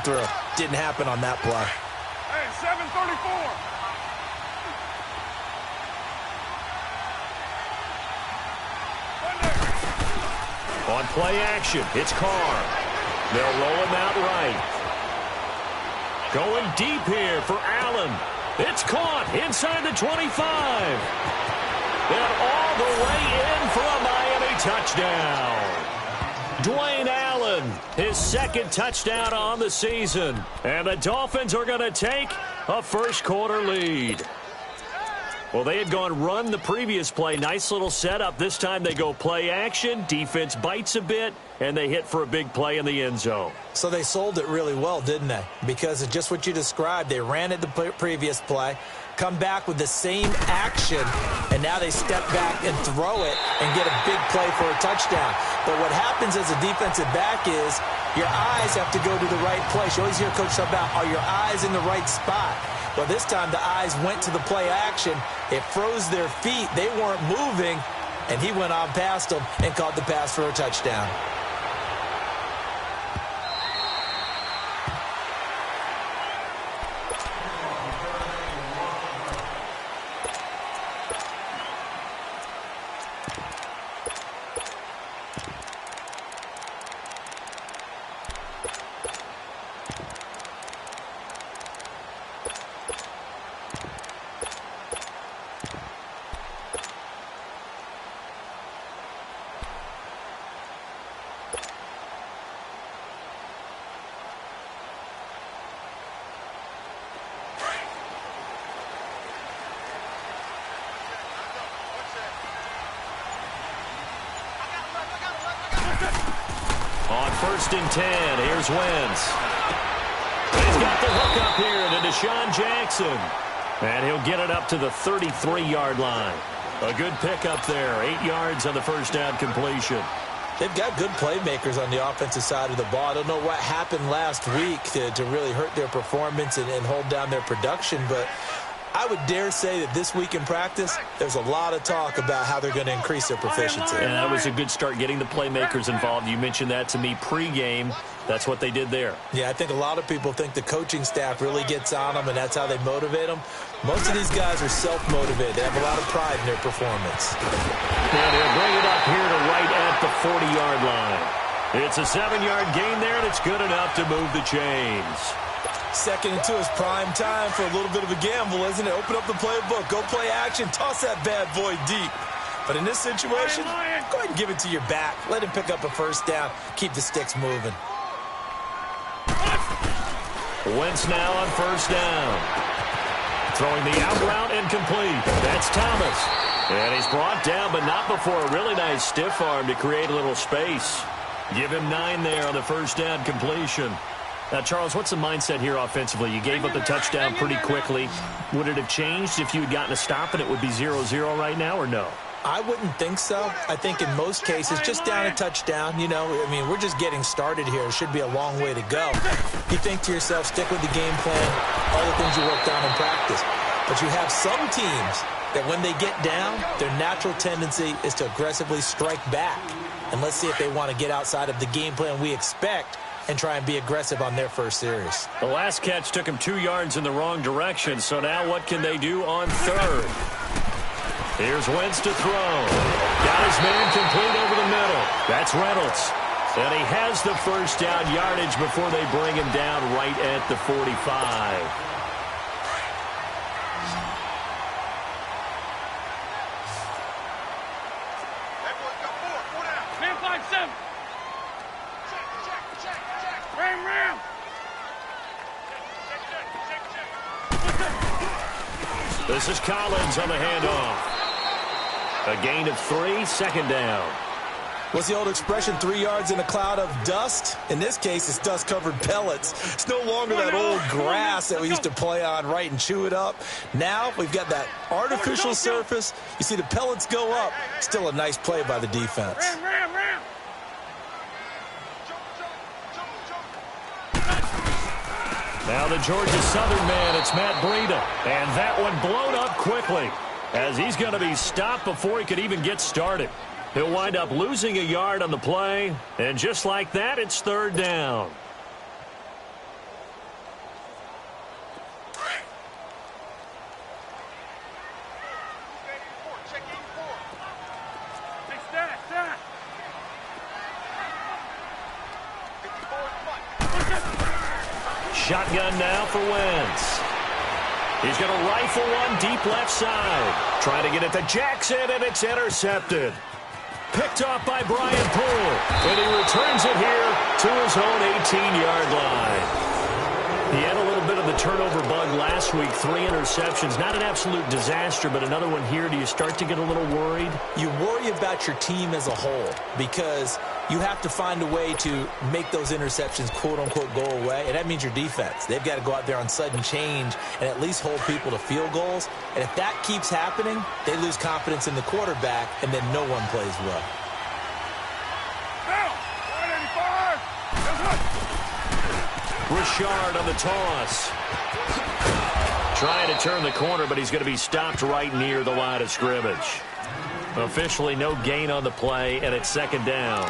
through. Didn't happen on that play. Hey, 734. On play action, it's Carr. They'll roll him out right. Going deep here for Allen. It's caught inside the 25. And all the way in for a Miami touchdown. Dwayne Allen, his second touchdown on the season. And the Dolphins are going to take a first-quarter lead. Well, they had gone run the previous play. Nice little setup. This time they go play action. Defense bites a bit, and they hit for a big play in the end zone. So they sold it really well, didn't they? Because of just what you described. They ran it the previous play, come back with the same action, and now they step back and throw it and get a big play for a touchdown. But what happens as a defensive back is your eyes have to go to the right place. You always hear Coach talk about, are your eyes in the right spot? Well, this time the eyes went to the play action. It froze their feet. They weren't moving, and he went on past them and caught the pass for a touchdown. On 1st and 10, here's Wentz. He's got the hook up here to Deshaun Jackson. And he'll get it up to the 33-yard line. A good pickup there. 8 yards on the first down completion. They've got good playmakers on the offensive side of the ball. I don't know what happened last week to really hurt their performance and hold down their production, but I would dare say that this week in practice, there's a lot of talk about how they're going to increase their proficiency. And that was a good start getting the playmakers involved. You mentioned that to me pregame. That's what they did there. Yeah, I think a lot of people think the coaching staff really gets on them, and that's how they motivate them. Most of these guys are self-motivated. They have a lot of pride in their performance. And he'll bring it up here to right at the 40-yard line. It's a 7-yard gain there, and it's good enough to move the chains. 2nd and 2 is prime time for a little bit of a gamble, isn't it? Open up the playbook, go play action, toss that bad boy deep. But in this situation, go ahead and give it to your back. Let him pick up a first down. Keep the sticks moving. Wentz now on 1st down. Throwing the out route incomplete. That's Thomas. And he's brought down, but not before a really nice stiff arm to create a little space. Give him 9 there on the first down completion. Now, Charles, what's the mindset here offensively? You gave up the touchdown pretty quickly. Would it have changed if you had gotten a stop and it would be 0-0 right now, or no? I wouldn't think so. I think in most cases, just down a touchdown, you know, I mean, we're just getting started here. It should be a long way to go. You think to yourself, stick with the game plan, all the things you worked on in practice. But you have some teams that when they get down, their natural tendency is to aggressively strike back. And let's see if they want to get outside of the game plan we expect and try and be aggressive on their first series. The last catch took him 2 yards in the wrong direction, so now what can they do on 3rd? Here's Wentz to throw. Got his man complete over the middle. That's Reynolds. And he has the first down yardage before they bring him down right at the 45. This is Collins on the handoff. A gain of 3, 2nd down. What's the old expression, 3 yards in a cloud of dust? In this case, it's dust-covered pellets. It's no longer that old grass that we used to play on, right, and chew it up. Now we've got that artificial surface. You see the pellets go up. Still a nice play by the defense. Now the Georgia Southern man, it's Matt Breida. And that one blown up quickly as he's going to be stopped before he could even get started. He'll wind up losing a yard on the play. And just like that, it's 3rd down. Shotgun now for Wentz. He's going to rifle one deep left side. Trying to get it to Jackson, and it's intercepted. Picked off by Brian Poole, and he returns it here to his own 18-yard line. He had a little bit of the turnover bug last week, 3 interceptions. Not an absolute disaster, but another one here. Do you start to get a little worried? You worry about your team as a whole because you have to find a way to make those interceptions, quote-unquote, go away, and that means your defense. They've got to go out there on sudden change and at least hold people to field goals. And if that keeps happening, they lose confidence in the quarterback, and then no one plays well. Now, 185. That's what. Richard on the toss. Trying to turn the corner, but he's going to be stopped right near the line of scrimmage. Officially no gain on the play, and it's second down.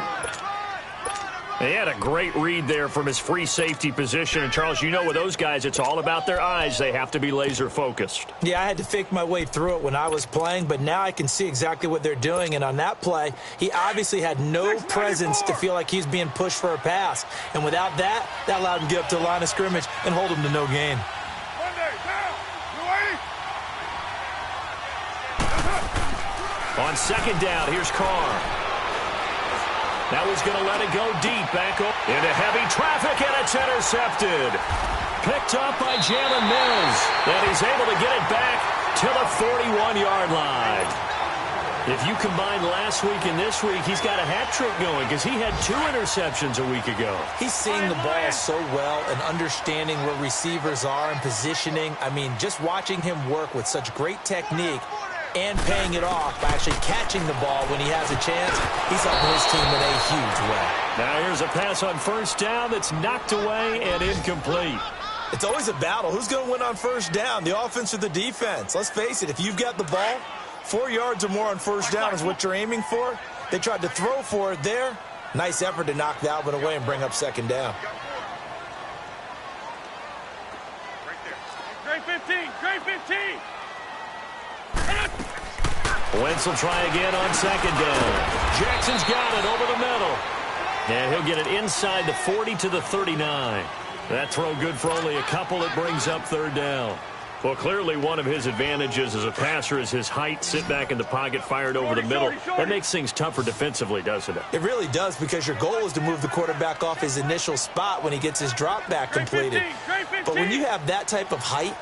He had a great read there from his free safety position. And, Charles, you know with those guys, it's all about their eyes. They have to be laser-focused. Yeah, I had to fake my way through it when I was playing, but now I can see exactly what they're doing. And on that play, he obviously had no presence to feel like he's being pushed for a pass. And without that, that allowed him to get up to the line of scrimmage and hold him to no gain. On second down, here's Carr. Now he's going to let it go deep. Back into heavy traffic, and it's intercepted. Picked up by Jalen Mills. And he's able to get it back to the 41-yard line. If you combine last week and this week, he's got a hat trick going because he had 2 interceptions a week ago. He's seeing the ball so well and understanding where receivers are and positioning. I mean, just watching him work with such great technique and paying it off by actually catching the ball when he has a chance, he's helping his team in a huge way. Now here's a pass on first down that's knocked away and incomplete. It's always a battle. Who's going to win on first down, the offense or the defense? Let's face it, if you've got the ball, 4 yards or more on first down is what you're aiming for. They tried to throw for it there. Nice effort to knock that one away and bring up second down. Trey 15. Trey 15. Wentz will try again on second down. Jackson's got it over the middle. And he'll get it inside the 40 to the 39. That throw good for only a couple. It brings up third down. Well, clearly one of his advantages as a passer is his height. Sit back in the pocket, fired over the middle. That makes things tougher defensively, doesn't it? It really does, because your goal is to move the quarterback off his initial spot when he gets his drop back completed. But when you have that type of height,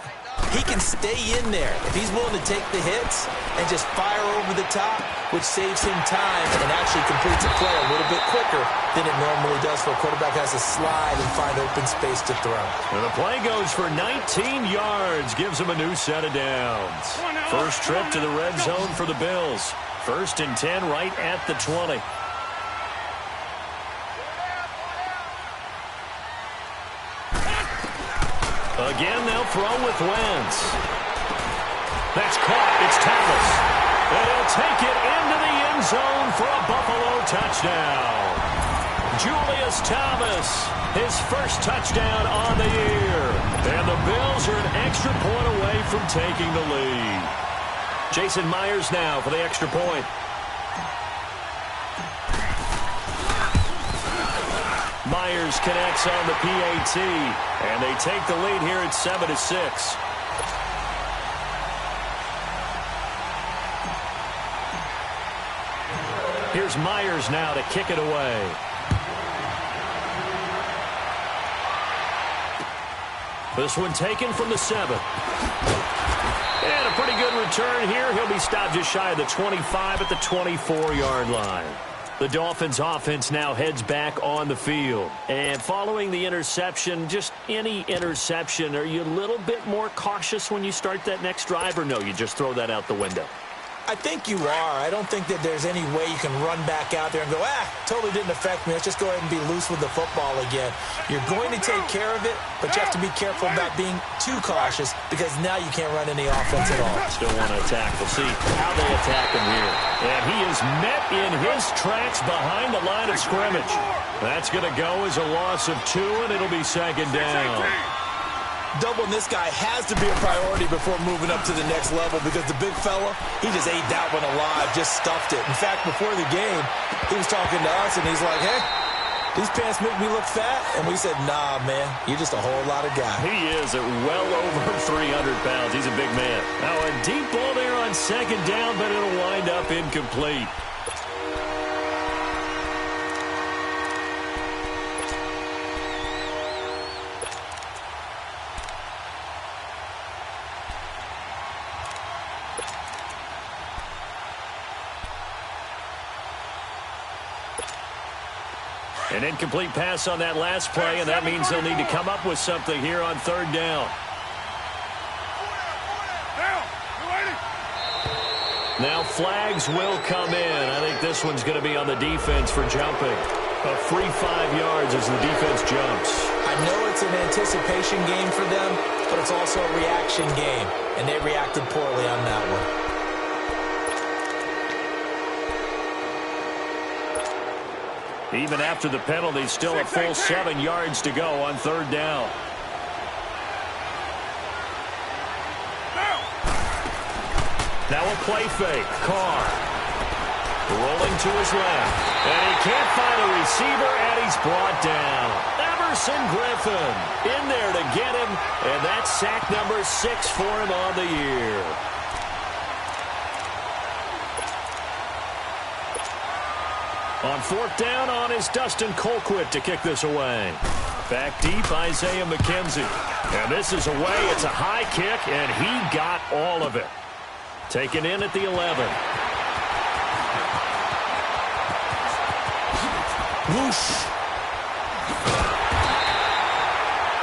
he can stay in there if he's willing to take the hits and just fire over the top, which saves him time and actually completes a play a little bit quicker than it normally does, for a quarterback has to slide and find open space to throw. And the play goes for 19 yards, gives him a new set of downs. First trip to the red zone for the Bills. 1st and 10 right at the 20. Again, they'll throw with Wentz. That's caught. It's Thomas. And he'll take it into the end zone for a Buffalo touchdown. Julius Thomas, his first touchdown on the year. And the Bills are an extra point away from taking the lead. Jason Myers now for the extra point. Myers connects on the PAT, and they take the lead here at 7-6. Here's Myers now to kick it away. This one taken from the 7. And a pretty good return here. He'll be stopped just shy of the 25 at the 24-yard line. The Dolphins offense now heads back on the field. And following the interception, just any interception, are you a little bit more cautious when you start that next drive, or no, you just throw that out the window? I think you are. I don't think that there's any way you can run back out there and go, totally didn't affect me. Let's just go ahead and be loose with the football again. You're going to take care of it, but you have to be careful about being too cautious, because now you can't run any offense at all. Still want to attack. We'll see how they attack him here. And he is met in his tracks behind the line of scrimmage. That's going to go as a loss of 2, and it'll be second down. Doubling this guy has to be a priority before moving up to the next level, because the big fella, he just ate that one alive, just stuffed it. In fact, before the game, he was talking to us, and he's like, hey, these pants make me look fat. And we said, nah, man, you're just a whole lot of guy. He is at well over 300 pounds. He's a big man. Now a deep ball there on second down, but it'll wind up incomplete. An incomplete pass on that last play, and that means they'll need to come up with something here on third down. Now flags will come in. I think this one's going to be on the defense for jumping. A free 5 yards as the defense jumps. I know it's an anticipation game for them, but it's also a reaction game, and they reacted poorly on that one. Even after the penalty, still a full 7 yards to go on third down. Now a play fake. Carr rolling to his left. And he can't find a receiver, and he's brought down. Emerson Griffin in there to get him, and that's sack number 6 for him on the year. On fourth down is Dustin Colquitt to kick this away. Back deep, Isaiah McKenzie. And this is away. It's a high kick, and he got all of it. Taken in at the 11. Whoosh.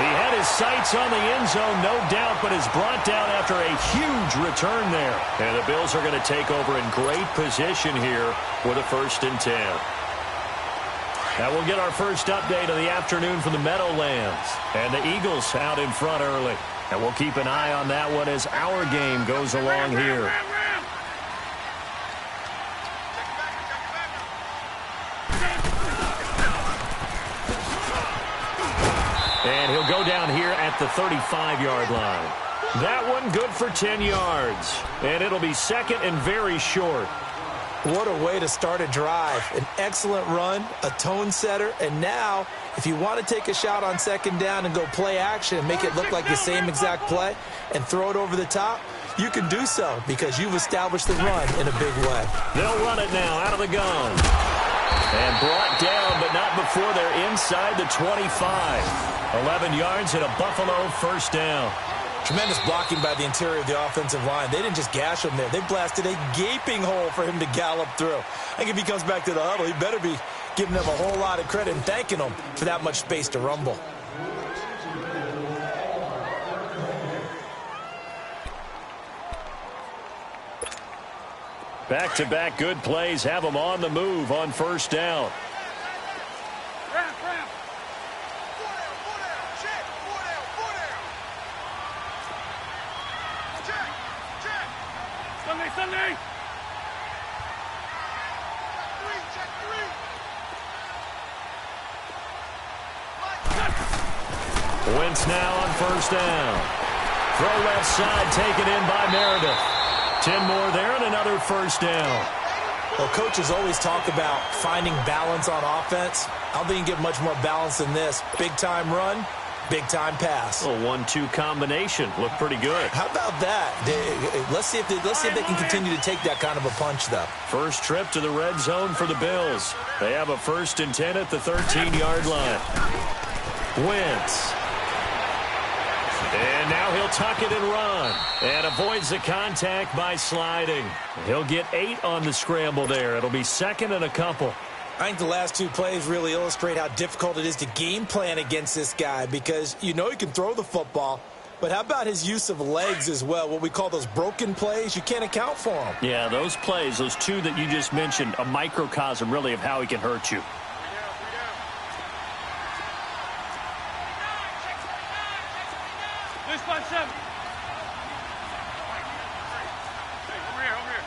He had his sights on the end zone, no doubt, but is brought down after a huge return there. And the Bills are going to take over in great position here with a 1st and 10. Now we'll get our first update of the afternoon from the Meadowlands. And the Eagles out in front early. And we'll keep an eye on that one as our game goes along here. And he'll go down here at the 35-yard line. That one good for 10 yards. And it'll be second and very short. What a way to start a drive. An excellent run, a tone setter, and now if you want to take a shot on second down and go play action and make it look like the same exact play and throw it over the top, you can do so because you've established the run in a big way. They'll run it now out of the gun. And brought down, but not before they're inside the 25. 11 yards and a Buffalo 1st down. Tremendous blocking by the interior of the offensive line. They didn't just gash him there. They blasted a gaping hole for him to gallop through. I think if he comes back to the huddle, he better be giving them a whole lot of credit and thanking them for that much space to rumble. Back-to-back good plays have them on the move on 1st down. Sunday. Wentz now on 1st down. Throw left side taken in by Meredith. 10 more there and another 1st down. Well, coaches always talk about finding balance on offense. I don't think you can get much more balance than this. Big-time run, big-time pass. A 1-2 combination. Looked pretty good. How about that? Let's see if they can continue to take that kind of a punch, though. First trip to the red zone for the Bills. They have a 1st and 10 at the 13-yard line. Wentz. And now he'll tuck it and run. And avoids the contact by sliding. He'll get 8 on the scramble there. It'll be 2nd and a couple. I think the last 2 plays really illustrate how difficult it is to game plan against this guy because you know he can throw the football, but how about his use of legs as well, what we call those broken plays? You can't account for them. Yeah, those plays, those 2 that you just mentioned, a microcosm really of how he can hurt you. This by 7. Over here.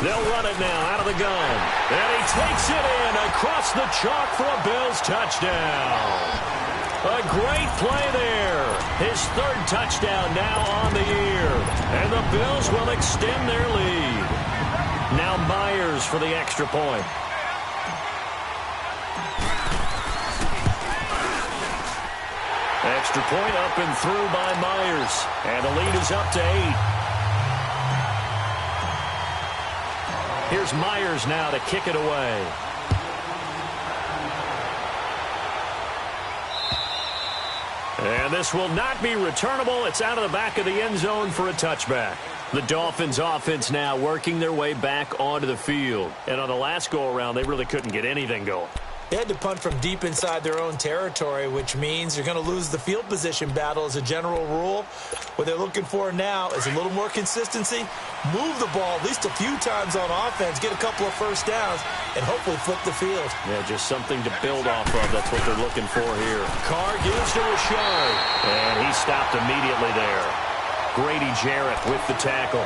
They'll run it now out of the gun. And he takes it in across the chalk for a Bills touchdown. A great play there. His 3rd touchdown now on the year. And the Bills will extend their lead. Now Myers for the extra point. Extra point up and through by Myers. And the lead is up to 8. Here's Myers now to kick it away. And this will not be returnable. It's out of the back of the end zone for a touchback. The Dolphins offense now working their way back onto the field. And on the last go-around, they really couldn't get anything going. They had to punt from deep inside their own territory, which means you're going to lose the field position battle as a general rule. What they're looking for now is a little more consistency, move the ball at least a few times on offense, get a couple of first downs, and hopefully flip the field. Yeah, just something to build off of. That's what they're looking for here. Carr gives to Rashard, and he stopped immediately there. Grady Jarrett with the tackle.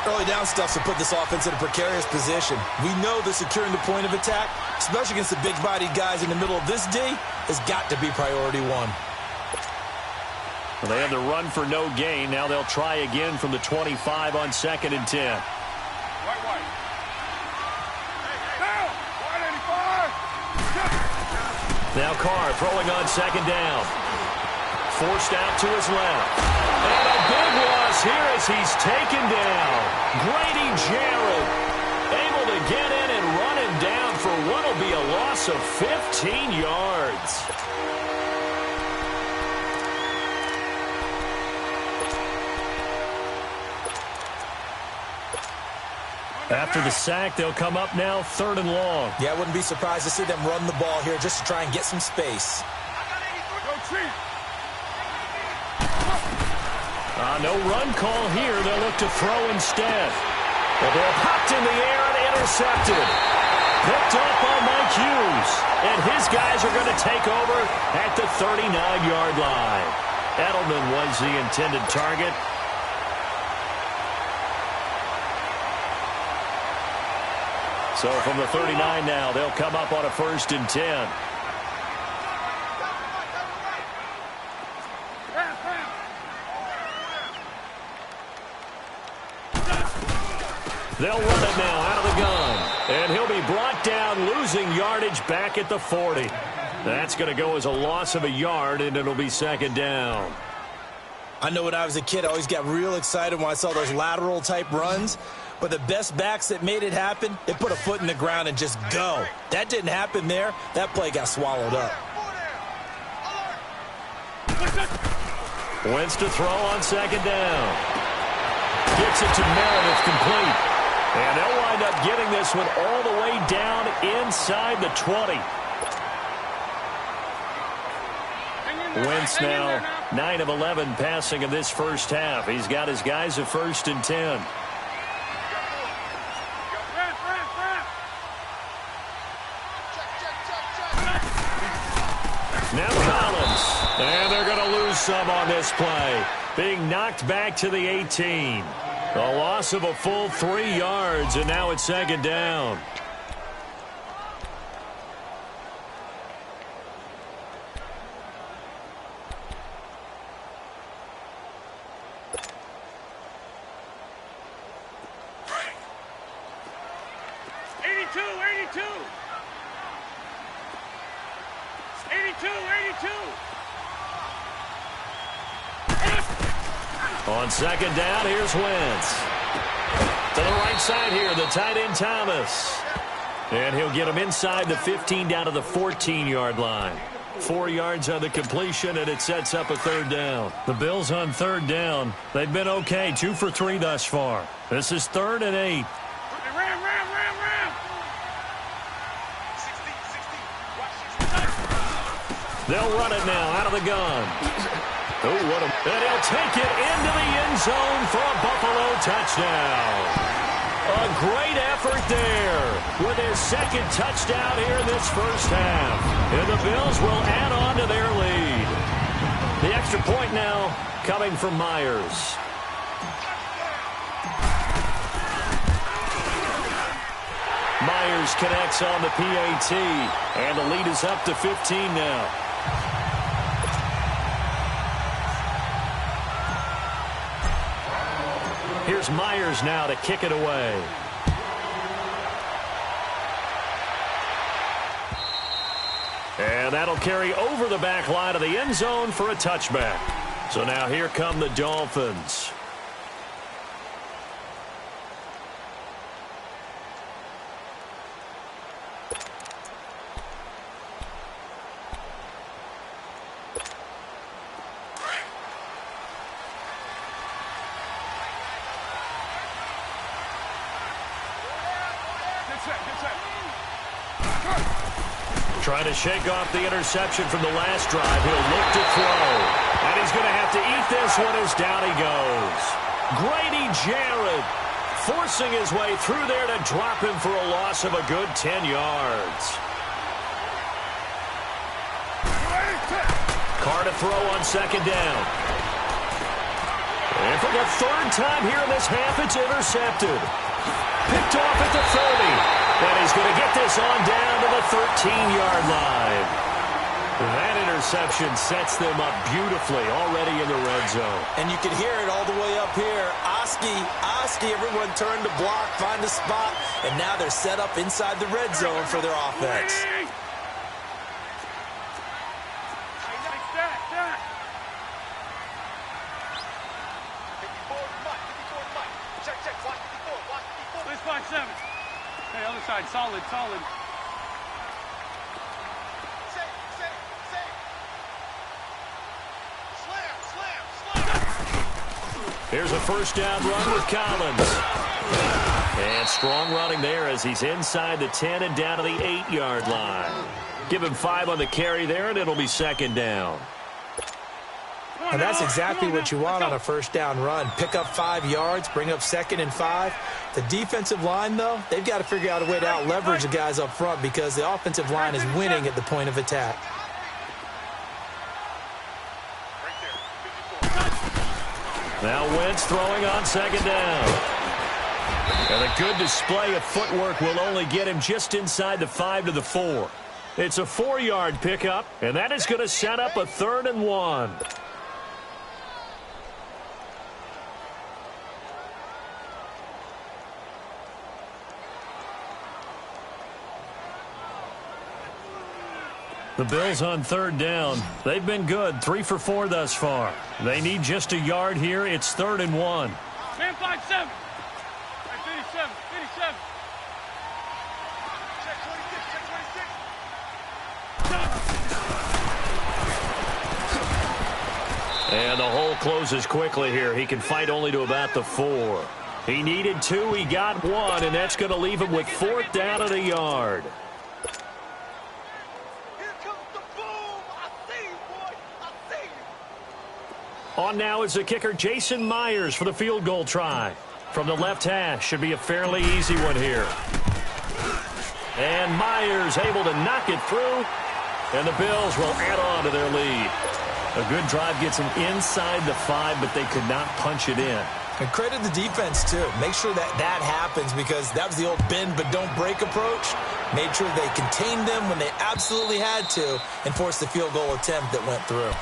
Early down stuff to put this offense in a precarious position. We know that securing the point of attack, especially against the big-bodied guys in the middle of this D, has got to be priority one. Well, they had the run for no gain. Now they'll try again from the 25 on 2nd and 10. White. Down. White 85. Now Carr throwing on 2nd down. Forced out to his left. And a big loss here as he's taken down. Grady Jarrett able to get in and run him down for what will be a loss of 15 yards. After the sack, they'll come up now 3rd and long. Yeah, I wouldn't be surprised to see them run the ball here just to try and get some space. No run call here. They'll look to throw instead. The ball popped in the air and intercepted. Picked up by Mike Hughes. And his guys are going to take over at the 39-yard line. Edelman was the intended target. So from the 39 now, they'll come up on a 1st and 10. They'll run it now out of the gun. And he'll be brought down, losing yardage back at the 40. That's going to go as a loss of a yard, and it'll be 2nd down. I know when I was a kid, I always got real excited when I saw those lateral-type runs. But the best backs that made it happen, they put a foot in the ground and just go. That didn't happen there. That play got swallowed up. Wentz to throw on 2nd down. Gets it to Meredith, complete. And they'll wind up getting this one all the way down inside the 20. Wentz now 9 of 11 passing in this first half. He's got his guys a 1st and 10. Now Collins. And they're going to lose some on this play. Being knocked back to the 18. A loss of a full 3 yards, and now it's 2nd down. On 2nd down, here's Wentz. To the right side here, the tight end Thomas. And he'll get him inside the 15 down to the 14-yard line. 4 yards on the completion, and it sets up a 3rd down. The Bills on 3rd down. They've been okay, 2 for 3 thus far. This is 3rd and 8. Ram. They'll run it now out of the gun. Oh, what a... And he'll take it into the end zone for a Buffalo touchdown. A great effort there with his 2nd touchdown here in this first half. And the Bills will add on to their lead. The extra point now coming from Myers. Myers connects on the PAT. And the lead is up to 15 now. Here's Myers now to kick it away. And that'll carry over the back line of the end zone for a touchback. So now here come the Dolphins. Trying to shake off the interception from the last drive. He'll look to throw. And he's going to have to eat this one as down he goes. Grady Jarrett forcing his way through there to drop him for a loss of a good 10 yards. Carr to throw on second down. And for the third time here in this half, it's intercepted. Picked off at the 30. And he's going to get this on down to the 13-yard line. That interception sets them up beautifully already in the red zone. And you can hear it all the way up here. Oski, everyone turned to block, find a spot, and now they're set up inside the red zone for their offense. Hey, other side, solid. Here's a first down run with Collins. And strong running there as he's inside the 10 and down to the 8-yard line. Give him 5 on the carry there, and it'll be second down. And that's exactly what you want on a first down run. Pick up 5 yards, bring up 2nd and 5. The defensive line, though, they've got to figure out a way to out-leverage the guys up front because the offensive line is winning at the point of attack. Now Wentz throwing on second down. And a good display of footwork will only get him just inside the 5 to the 4. It's a 4-yard pickup, and that is going to set up a 3rd and 1. The Bills on third down. They've been good, 3 for 4 thus far. They need just a yard here. It's 3rd and 1. Man, 5-7. 57. Check 26. And the hole closes quickly here. He can fight only to about the 4. He needed 2. He got 1, and that's going to leave him with 4th down at a yard. On now is the kicker, Jason Myers, for the field goal try. From the left hash, should be a fairly easy one here. And Myers able to knock it through. And the Bills will add on to their lead. A good drive gets them inside the 5, but they could not punch it in. And credit the defense, too. Make sure that happens because that was the old bend but don't break approach. Made sure they contained them when they absolutely had to and forced the field goal attempt that went through.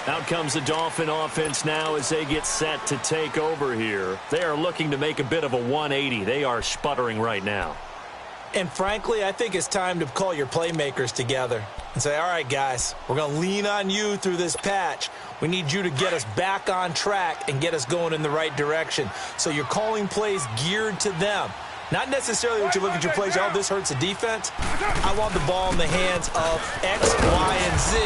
Out comes the Dolphin offense now as they get set to take over here. They are looking to make a bit of a 180. They are sputtering right now. And frankly, I think it's time to call your playmakers together and say, all right, guys, we're going to lean on you through this patch. We need you to get us back on track and get us going in the right direction. So you're calling plays geared to them. Not necessarily what you look at your plays, oh, this hurts the defense. I want the ball in the hands of X, Y, and Z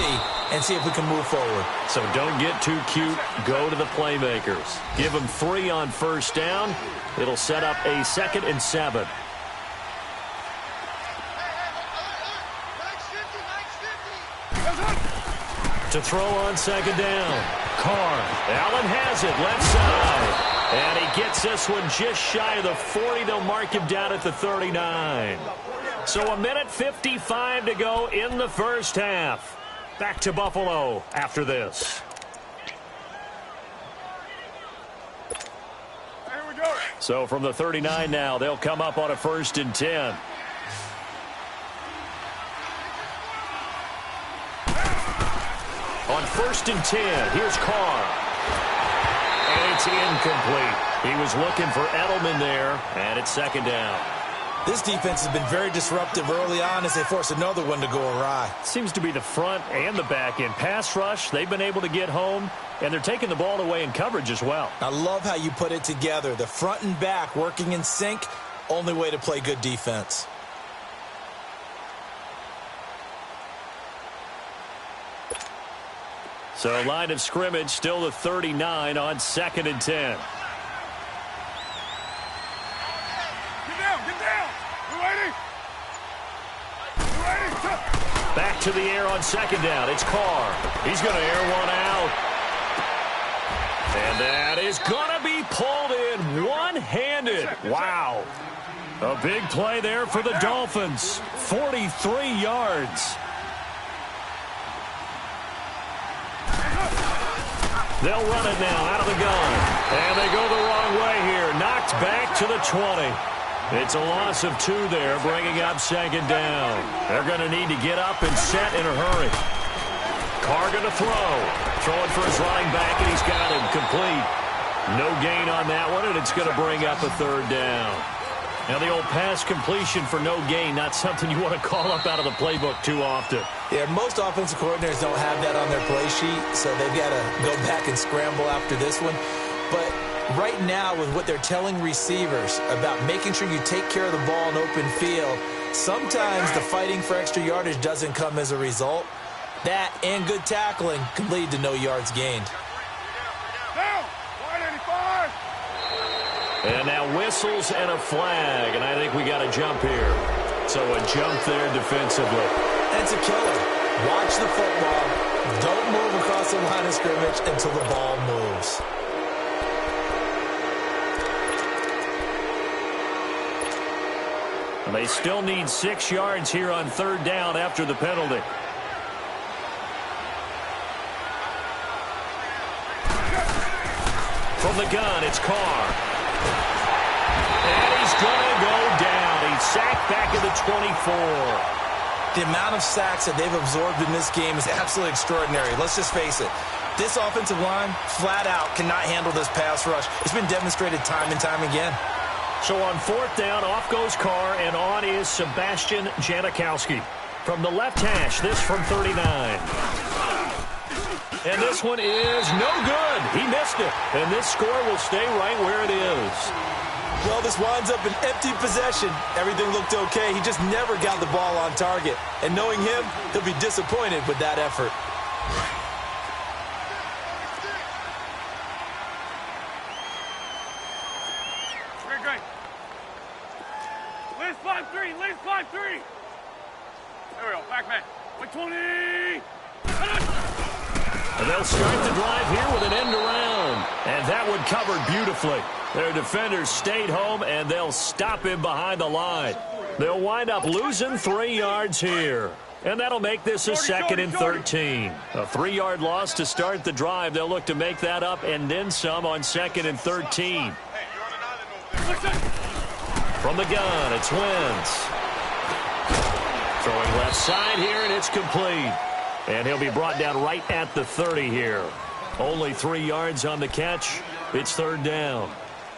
and see if we can move forward. So don't get too cute. Go to the playmakers. Give them 3 on first down. It'll set up a 2nd and 7. To throw on second down. Carr. Allen has it left side. And he gets this one just shy of the 40. They'll mark him down at the 39. So 1:55 to go in the first half. Back to Buffalo after this. Here we go. So from the 39 now, they'll come up on a 1st and 10. On 1st and 10, here's Carr. And it's incomplete. He was looking for Edelman there, and it's 2nd down. This defense has been very disruptive early on as they force another one to go awry. Seems to be the front and the back end. Pass rush, they've been able to get home, and they're taking the ball away in coverage as well. I love how you put it together. The front and back working in sync, only way to play good defense. So line of scrimmage still the 39 on 2nd and 10. Get down. We're waiting. Back to the air on 2nd down. It's Carr. He's going to air one out. And that is going to be pulled in one-handed. Wow. A big play there for the Dolphins. 43 yards. They'll run it now out of the gun. And they go the wrong way here. Knocked back to the 20. It's a loss of 2 there, bringing up 2nd down. They're going to need to get up and set in a hurry. Carr going to throw. Throwing for his running back, and he's got him complete. No gain on that one, and it's going to bring up a 3rd down. Now, the old pass completion for no gain, not something you want to call up out of the playbook too often. Yeah, most offensive coordinators don't have that on their play sheet, so they've got to go back and scramble after this one. But right now, with what they're telling receivers about making sure you take care of the ball in open field, sometimes the fighting for extra yardage doesn't come as a result. That and good tackling can lead to no yards gained. Down. 185. And now whistles and a flag, and I think we got a jump here. So a jump there defensively. That's a killer. Watch the football. Don't move across the line of scrimmage until the ball moves. And they still need 6 yards here on 3rd down after the penalty. From the gun, it's Carr. And he's going to go down. He's sacked back at the 24. The amount of sacks that they've absorbed in this game is absolutely extraordinary. Let's just face it. This offensive line, flat out, cannot handle this pass rush. It's been demonstrated time and time again. So on 4th down, off goes Carr, and on is Sebastian Janikowski. From the left hash, this from 39. And this one is no good. He missed it. And this score will stay right where it is. Well, this winds up an empty possession. Everything looked okay. He just never got the ball on target. And knowing him, he'll be disappointed with that effort. Great. Let's 5-3. Let's 5-3. There we go. Back man. 120. And they'll start the drive here with an end around. And that one covered beautifully. Their defenders stayed home, and they'll stop him behind the line. They'll wind up losing 3 yards here. And that'll make this a 2nd and 13. A 3-yard loss to start the drive. They'll look to make that up and then some on 2nd and 13. From the gun, it's Wentz. Throwing left side here, and it's complete. And he'll be brought down right at the 30 here. Only 3 yards on the catch. It's 3rd down.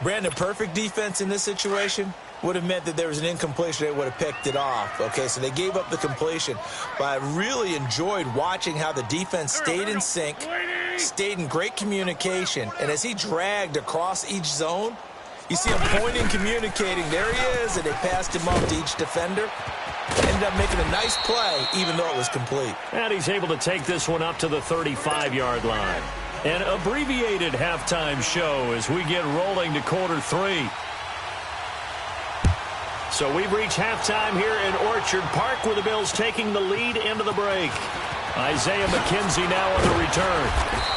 Brandon, perfect defense in this situation would have meant that there was an incompletion. They would have picked it off. Okay, so they gave up the completion. But I really enjoyed watching how the defense stayed in sync, stayed in great communication. And as he dragged across each zone, you see him pointing, communicating. There he is, and they passed him off to each defender. Ended up making a nice play, even though it was complete. And he's able to take this one up to the 35-yard line. An abbreviated halftime show as we get rolling to quarter 3. So we've reached halftime here in Orchard Park with the Bills taking the lead into the break. Isaiah McKenzie now on the return.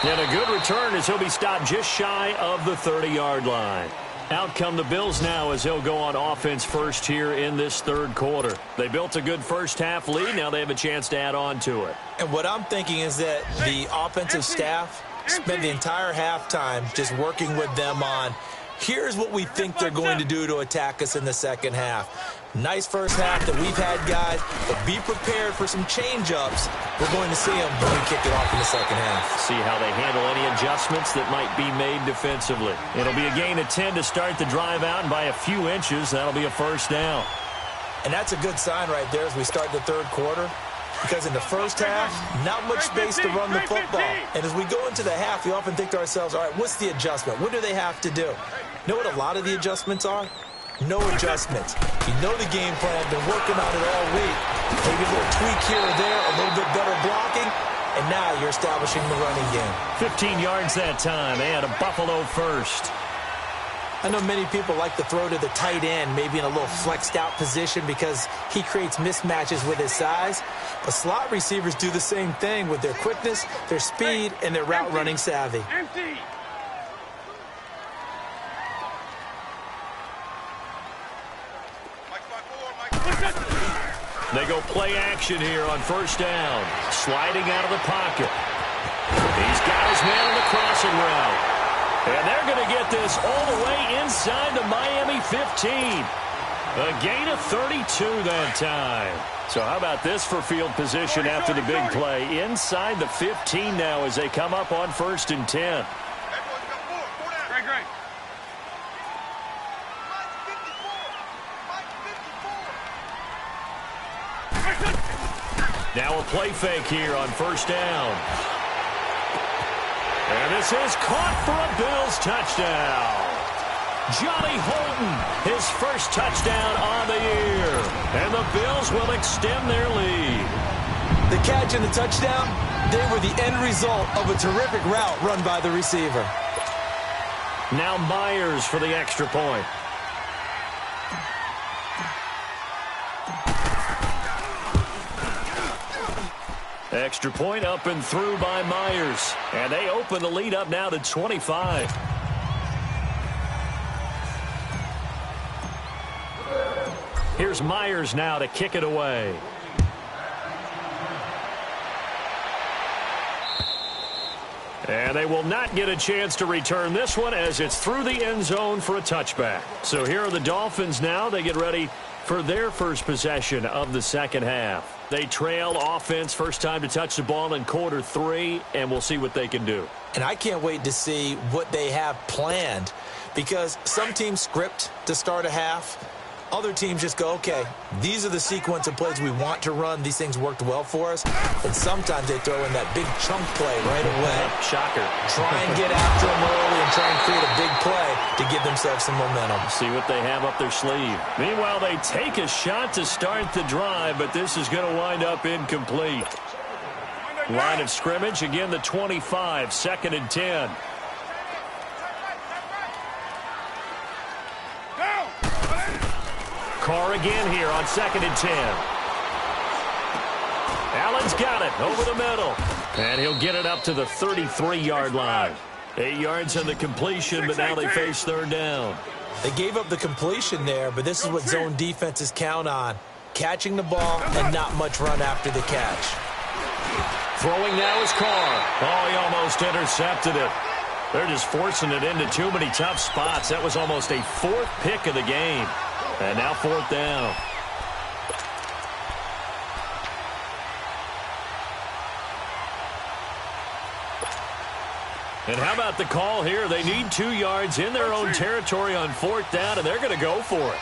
And a good return as he'll be stopped just shy of the 30-yard line. Out come the Bills now as they'll go on offense first here in this 3rd quarter. They built a good first-half lead. Now they have a chance to add on to it. And what I'm thinking is that the offensive staff spent the entire halftime just working with them on, here's what we think they're going to do to attack us in the second half. Nice first half that we've had, guys, but be prepared for some change-ups. We're going to see them when we kick it off in the second half. See how they handle any adjustments that might be made defensively. It'll be a gain of 10 to start the drive out, and by a few inches, that'll be a 1st down. And that's a good sign right there as we start the third quarter. Because in the first half, not much space to run the football. And as we go into the half, we often think to ourselves, all right, what's the adjustment? What do they have to do? You know what a lot of the adjustments are? No adjustments. You know the game plan, been working on it all week. Maybe a little tweak here or there, a little bit better blocking, and now you're establishing the running game. 15 yards that time, and a Buffalo first. I know many people like to throw to the tight end, maybe in a little flexed out position because he creates mismatches with his size. But slot receivers do the same thing with their quickness, their speed, and their route running savvy. Empty. They go play action here on first down. Sliding out of the pocket. He's got his man on the crossing route. And they're going to get this all the way inside the Miami 15. A gain of 32 that time. So how about this for field position after the big play? Inside the 15 now as they come up on 1st and 10. Great. Now a play fake here on first down. And this is caught for a Bills touchdown. Johnny Holton, his first touchdown on the year. And the Bills will extend their lead. The catch and the touchdown, they were the end result of a terrific route run by the receiver. Now Myers for the extra point. Extra point up and through by Myers. And they open the lead up now to 25. Here's Myers now to kick it away. And they will not get a chance to return this one as it's through the end zone for a touchback. So here are the Dolphins now. They get ready for their first possession of the second half. They trail offense first time to touch the ball in quarter 3, and we'll see what they can do. And I can't wait to see what they have planned because some teams script to start a half. Other teams just go, okay, these are the sequence of plays we want to run. These things worked well for us. And sometimes they throw in that big chunk play right away. Shocker. Try and get after them early and try and create a big play to give themselves some momentum. See what they have up their sleeve. Meanwhile, they take a shot to start the drive, but this is going to wind up incomplete. Line of scrimmage, again the 25, 2nd and 10. Carr again here on 2nd and 10. Allen's got it over the middle. And he'll get it up to the 33-yard line. 8 yards on the completion, but now they face 3rd down. They gave up the completion there, but this is what zone defenses count on. Catching the ball and not much run after the catch. Throwing now is Carr. Oh, he almost intercepted it. They're just forcing it into too many tough spots. That was almost a 4th pick of the game. And now 4th down. And how about the call here? They need 2 yards in their own territory on 4th down, and they're going to go for it.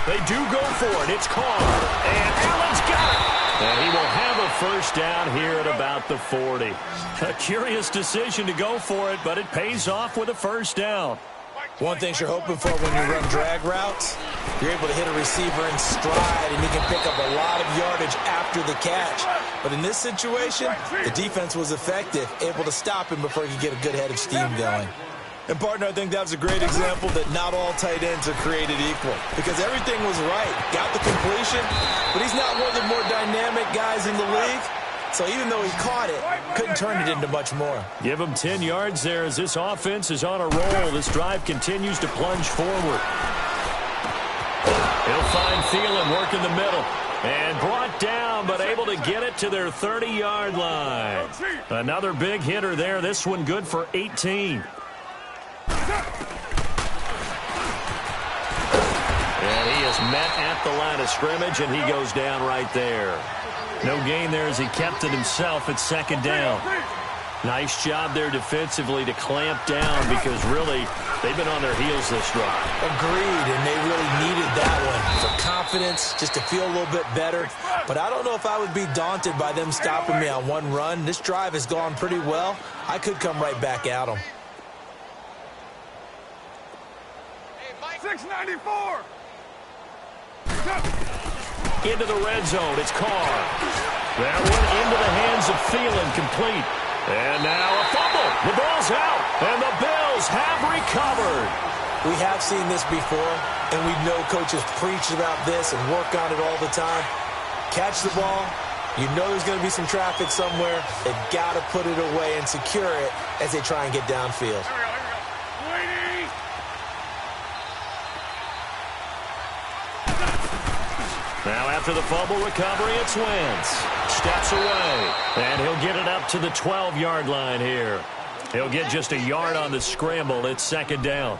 They do go for it. It's Carr. And Allen's got it. And he will have a first down here at about the 40. A curious decision to go for it, but it pays off with a first down. One thing you're hoping for when you run drag routes, you're able to hit a receiver in stride, and he can pick up a lot of yardage after the catch. But in this situation, the defense was effective, able to stop him before he could get a good head of steam going. And, partner, I think that was a great example that not all tight ends are created equal because everything was right. Got the completion, but he's not one of the more dynamic guys in the league. So even though he caught it, couldn't turn it into much more. Give him 10 yards there as this offense is on a roll. This drive continues to plunge forward. He'll find Thielen working the middle. And brought down, but able to get it to their 30-yard line. Another big hitter there. This one good for 18. And he is met at the line of scrimmage, and he goes down right there. No gain there as he kept it himself at 2nd down. Nice job there defensively to clamp down because really they've been on their heels this drive. Agreed, and they really needed that one for confidence, just to feel a little bit better. But I don't know if I would be daunted by them stopping me on one run. This drive has gone pretty well. I could come right back at them. 694! Into the red zone, it's Carr. That one into the hands of Thielen, complete. And now a fumble. The ball's out, and the Bills have recovered. We have seen this before, and we know coaches preach about this and work on it all the time. Catch the ball. You know there's going to be some traffic somewhere. They've got to put it away and secure it as they try and get downfield. Here we go. Waiting! Now after the fumble recovery, it's Wentz. Steps away, and he'll get it up to the 12-yard line here. He'll get just a yard on the scramble. It's second down.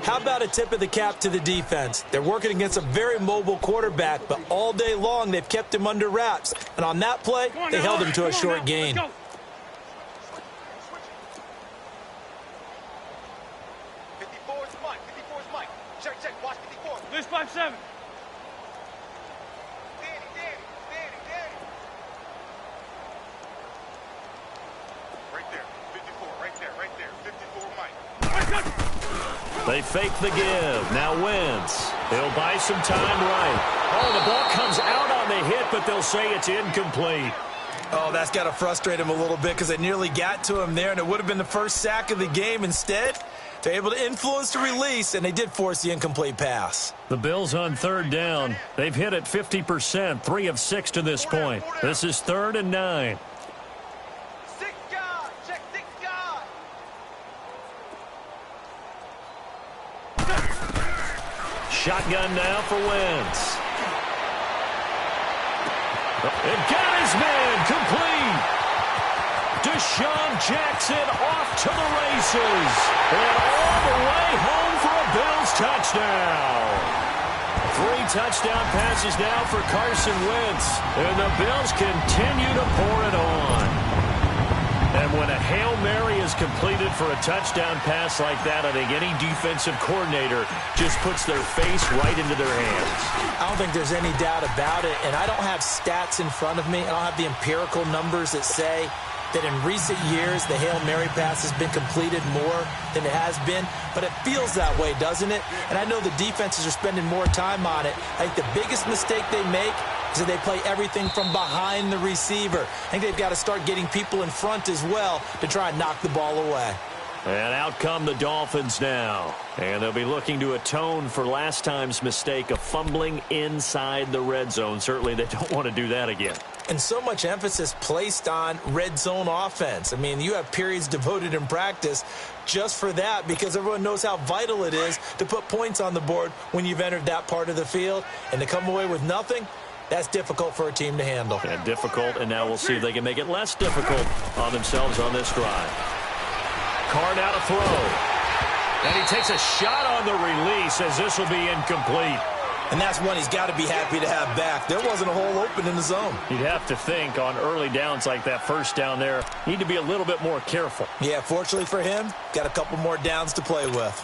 How about a tip of the cap to the defense? They're working against a very mobile quarterback, but all day long they've kept him under wraps. And on that play, they held him to a short gain. 54's Mike. 54's Mike. Check. Watch 54. This 5-7. Danny. Right there. 54. Right there. 54 Mike. They fake the give. Now Wentz. He'll buy some time right. Oh, the ball comes out on the hit, but they'll say it's incomplete. Oh, that's got to frustrate him a little bit because they nearly got to him there, and it would have been the first sack of the game. Instead, they're able to influence the release, and they did force the incomplete pass. The Bills on third down. They've hit it 50%, 3 of 6 to this point. This is 3rd and 9. 6 guard. Check 6 guard. Shotgun now for Wentz. And got his man complete. Deshaun Jackson off to the races. And all the way home for a Bills touchdown. 3 touchdown passes now for Carson Wentz. And the Bills continue to pour it on. And when a Hail Mary is completed for a touchdown pass like that, I think any defensive coordinator just puts their face right into their hands. I don't think there's any doubt about it, and I don't have stats in front of me. I don't have the empirical numbers that say that in recent years the Hail Mary pass has been completed more than it has been, but it feels that way, doesn't it? And I know the defenses are spending more time on it. I think the biggest mistake they make is that they play everything from behind the receiver. I think they've got to start getting people in front as well to try and knock the ball away. And out come the Dolphins now. And they'll be looking to atone for last time's mistake of fumbling inside the red zone. Certainly they don't want to do that again. And so much emphasis placed on red zone offense. I mean, you have periods devoted in practice just for that because everyone knows how vital it is to put points on the board when you've entered that part of the field. And to come away with nothing, that's difficult for a team to handle. And difficult, and now we'll see if they can make it less difficult on themselves on this drive. Carr now to throw. And he takes a shot on the release as this will be incomplete. And that's one he's got to be happy to have back. There wasn't a hole open in the zone. You'd have to think on early downs like that first down there, need to be a little bit more careful. Yeah, fortunately for him, got a couple more downs to play with.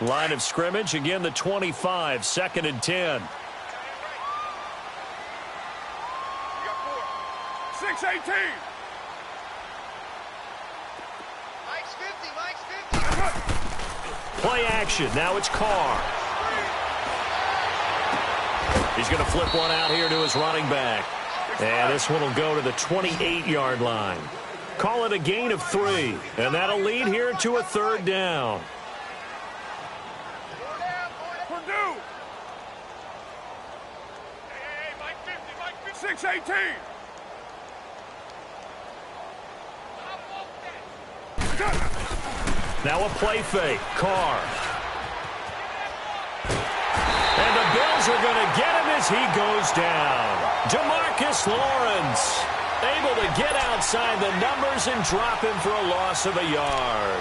Line of scrimmage, again the 25, 2nd and 10. 6-18. Mike's 50. Play action. Now it's Carr. He's going to flip one out here to his running back. And this one will go to the 28-yard line. Call it a gain of 3. And that'll lead here to a 3rd down. Purdue. Hey, Mike 50. 6-18. Now a play fake. Carr. And the Bills are going to get him as he goes down. DeMarcus Lawrence able to get outside the numbers and drop him for a loss of a yard.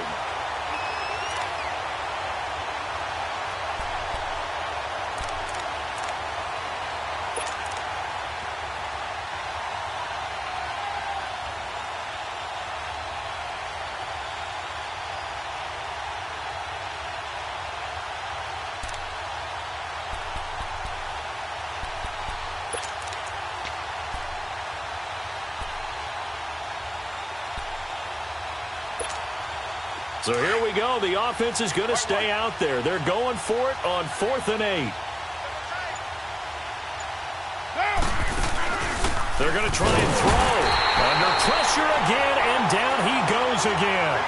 So here we go. The offense is going to stay out there. They're going for it on 4th and 8. They're going to try and throw. Under pressure again, and down he goes again.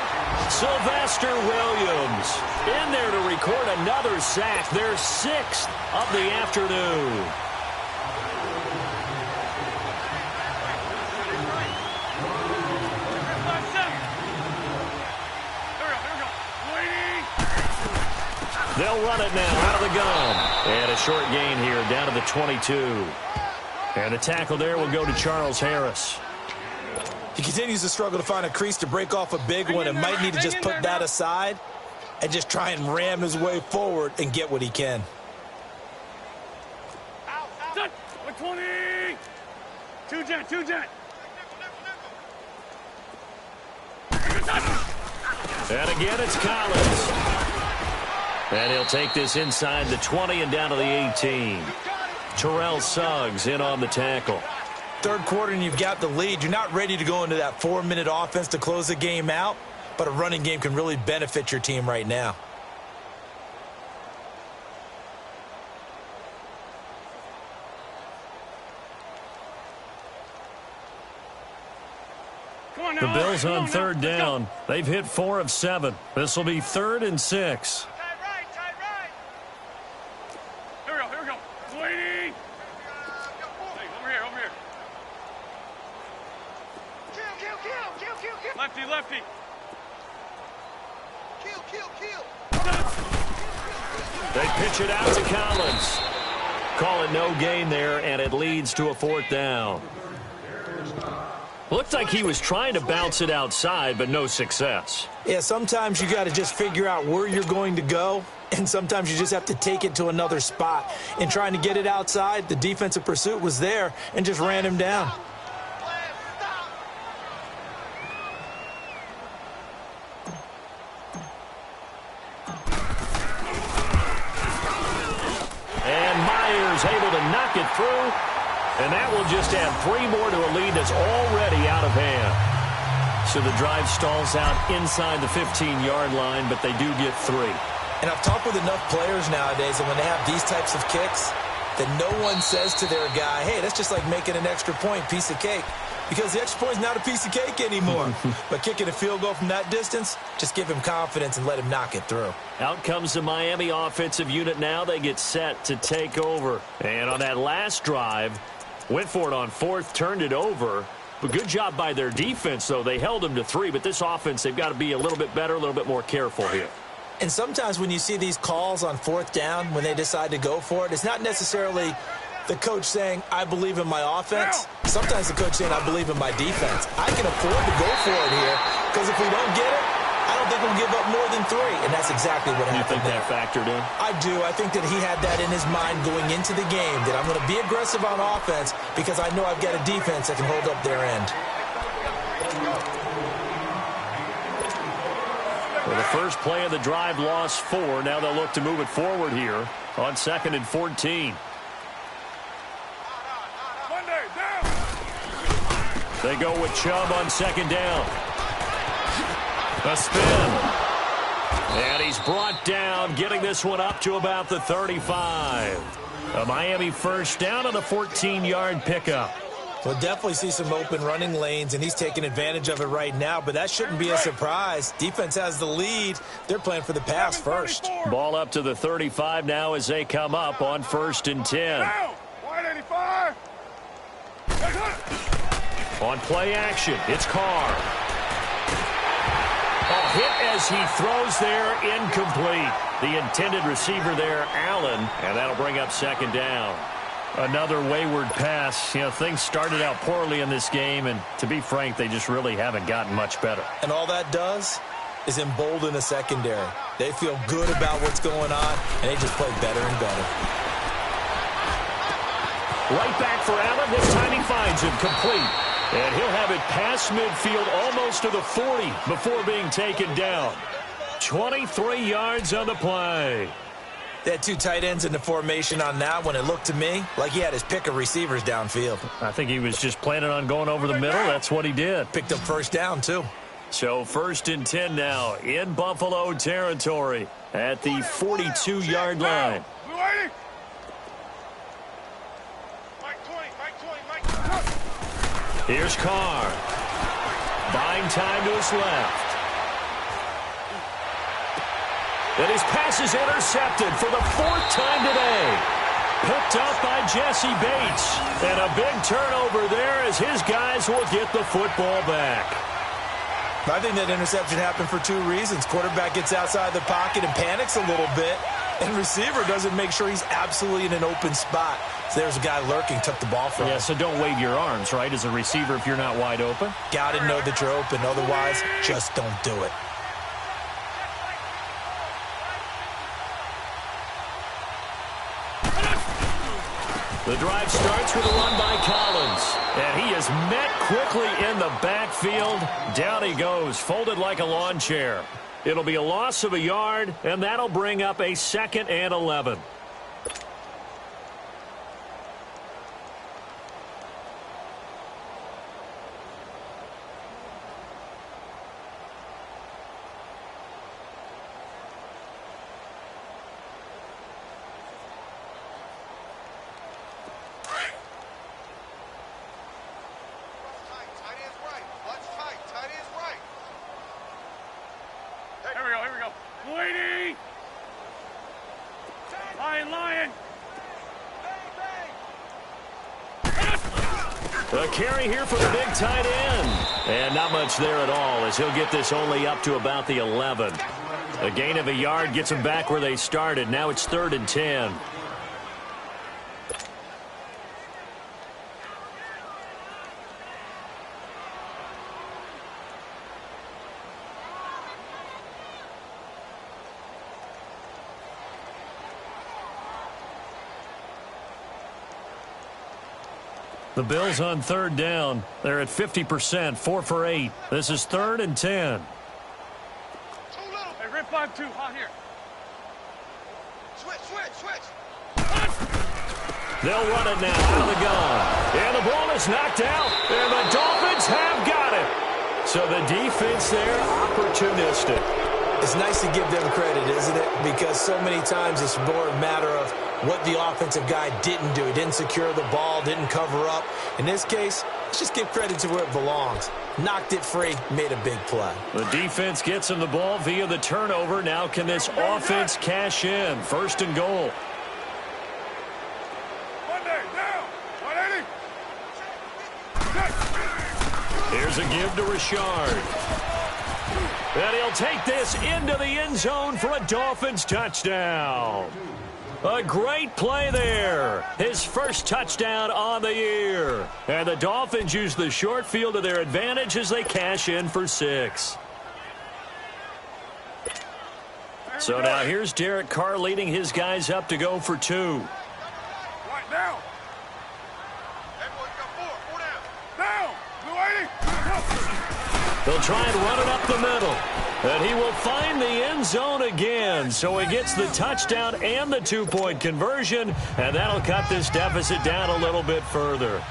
Sylvester Williams in there to record another sack. Their 6th of the afternoon. They'll run it now out of the gun. And a short gain here down to the 22. And the tackle there will go to Charles Harris. He continues to struggle to find a crease to break off a big one and might need to just put that aside and just try and ram his way forward and get what he can. Out. 20. 2 jet. And again, it's Collins. And he'll take this inside the 20 and down to the 18. Terrell Suggs in on the tackle. Third quarter and you've got the lead. You're not ready to go into that 4-minute offense to close the game out, but a running game can really benefit your team right now. The Bills on 3rd down. They've hit 4 of 7. This will be 3rd and 6. Here we go. Waiting. Hey, over here. Kill. Lefty. Kill. They pitch it out to Collins. Call it no gain there, and it leads to a 4th down. Looked like he was trying to bounce it outside, but no success. Yeah, sometimes you got to just figure out where you're going to go, and sometimes you just have to take it to another spot. In trying to get it outside, the defensive pursuit was there and just ran him down. And Myers able to knock it through. And that will just add 3 more to a lead that's already out of hand. So the drive stalls out inside the 15-yard line, but they do get 3. And I've talked with enough players nowadays that when they have these types of kicks, that no one says to their guy, hey, that's just like making an extra point, piece of cake. Because the extra point is not a piece of cake anymore. But kicking a field goal from that distance, just give him confidence and let him knock it through. Out comes the Miami offensive unit now. They get set to take over. And on that last drive, went for it on 4th, turned it over. But good job by their defense, though. They held them to 3. But this offense, they've got to be a little bit better, a little bit more careful here. And sometimes when you see these calls on 4th down, when they decide to go for it, it's not necessarily the coach saying, I believe in my offense. Sometimes the coach saying, I believe in my defense. I can afford to go for it here because if we don't get it, I don't think we'll give up more than 3. And that's exactly what happened. You think that factored in? I do. I think that he had that in his mind going into the game, that I'm going to be aggressive on offense because I know I've got a defense that can hold up their end. Well, the first play of the drive lost 4. Now they'll look to move it forward here on 2nd and 14. They go with Chubb on 2nd down. A spin. And he's brought down, getting this one up to about the 35. A Miami first down on a 14-yard pickup. We'll definitely see some open running lanes, and he's taking advantage of it right now, but that shouldn't be a surprise. Defense has the lead. They're playing for the pass first. Ball up to the 35 now as they come up on 1st and 10. Wide 85. On play action, it's Carr. A hit as he throws there, incomplete. The intended receiver there, Allen, and that'll bring up 2nd down. Another wayward pass. You know, things started out poorly in this game, and to be frank, they just really haven't gotten much better. And all that does is embolden the secondary. They feel good about what's going on, and they just play better and better. Right back for Allen. This time he finds him complete. And he'll have it past midfield almost to the 40 before being taken down. 23 yards on the play. They had 2 tight ends in the formation on that one. It looked to me like he had his pick of receivers downfield. I think he was just planning on going over the middle. That's what he did. Picked up first down, too. So 1st and 10 now in Buffalo territory at the 42-yard line. Here's Carr. Buying time to his left. And his pass is intercepted for the 4th time today. Picked up by Jesse Bates. And a big turnover there as his guys will get the football back. I think that interception happened for 2 reasons. Quarterback gets outside the pocket and panics a little bit. And receiver doesn't make sure he's absolutely in an open spot. So there's a guy lurking, took the ball from him. Yeah, so don't wave your arms, right, as a receiver if you're not wide open. Got to know that you're open. Otherwise, just don't do it. The drive starts with a run by Collins. And he is met quickly in the backfield. Down he goes, folded like a lawn chair. It'll be a loss of a yard, and that'll bring up a 2nd and 11. A carry here for the big tight end. And not much there at all as he'll get this only up to about the 11. A gain of a yard gets them back where they started. Now it's 3rd and 10. The Bills on 3rd down. They're at 50%, 4 for 8. This is 3rd and 10. Too little. Hey, rip 5-2, hot here. Switch. They'll run it now out of the gun. And the ball is knocked out. And the Dolphins have got it. So the defense there, opportunistic. It's nice to give them credit, isn't it? Because so many times it's more a matter of what the offensive guy didn't do. He didn't secure the ball, didn't cover up. In this case, let's just give credit to where it belongs. Knocked it free, made a big play. The defense gets him the ball via the turnover. Now can this offense cash in? 1st and goal. Here's a give to Richard. And he'll take this into the end zone for a Dolphins touchdown. A great play there. His first touchdown on the year. And the Dolphins use the short field to their advantage as they cash in for 6. So now here's Derek Carr leading his guys up to go for 2. Right now. Down. They'll try and run it up the middle. And he will find the end zone again. So he gets the touchdown and the 2-point conversion. And that'll cut this deficit down a little bit further.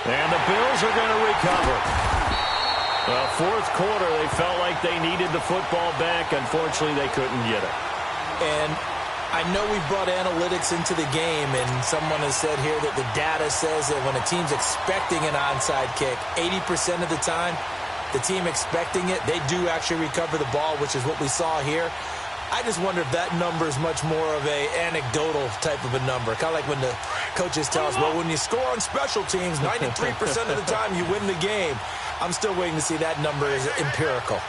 And the Bills are going to recover. Fourth quarter, they felt like they needed the football back. Unfortunately, they couldn't get it. And I know we brought analytics into the game, and someone has said here that the data says that when a team's expecting an onside kick, 80% of the time, the team expecting it, they do actually recover the ball, which is what we saw here. I just wonder if that number is much more of a anecdotal type of a number. Kind of like when the coaches tell us, well, when you score on special teams, 93% of the time you win the game. I'm still waiting to see that number is empirical.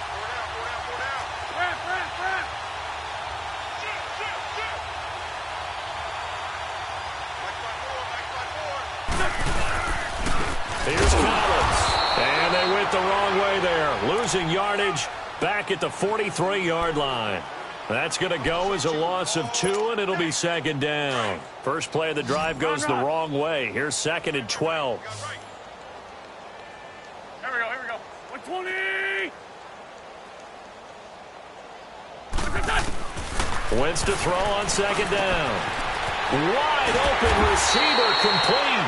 Here's Collins. And they went the wrong way there. Losing yardage back at the 43-yard line. That's going to go as a loss of 2, and it'll be 2nd down. First play of the drive goes the wrong way. Here's 2nd and 12. Here we go. 120! Wentz to throw on second down. Wide open receiver complete.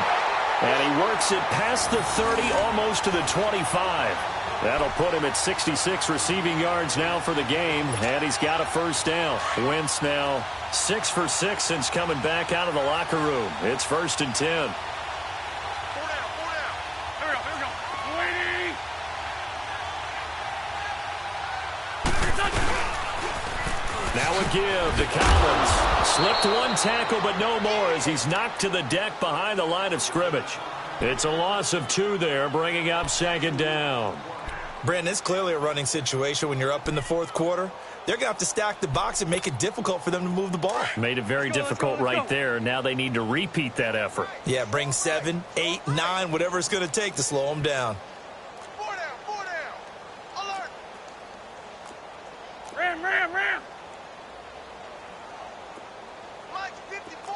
And he works it past the 30, almost to the 25. That'll put him at 66 receiving yards now for the game, and he's got a first down. Wentz now 6 for 6 since coming back out of the locker room. It's 1st and 10. Four down. Here we go. Waiting. Now a give to Collins. Slipped one tackle, but no more as he's knocked to the deck behind the line of scrimmage. It's a loss of 2 there, bringing up second down. Brandon, it's clearly a running situation when you're up in the fourth quarter. They're going to have to stack the box and make it difficult for them to move the ball. Made it very difficult right there. Now they need to repeat that effort. Yeah, bring 7, 8, 9, whatever it's going to take to slow them down. Four down. Alert. Ram. Mike's 54.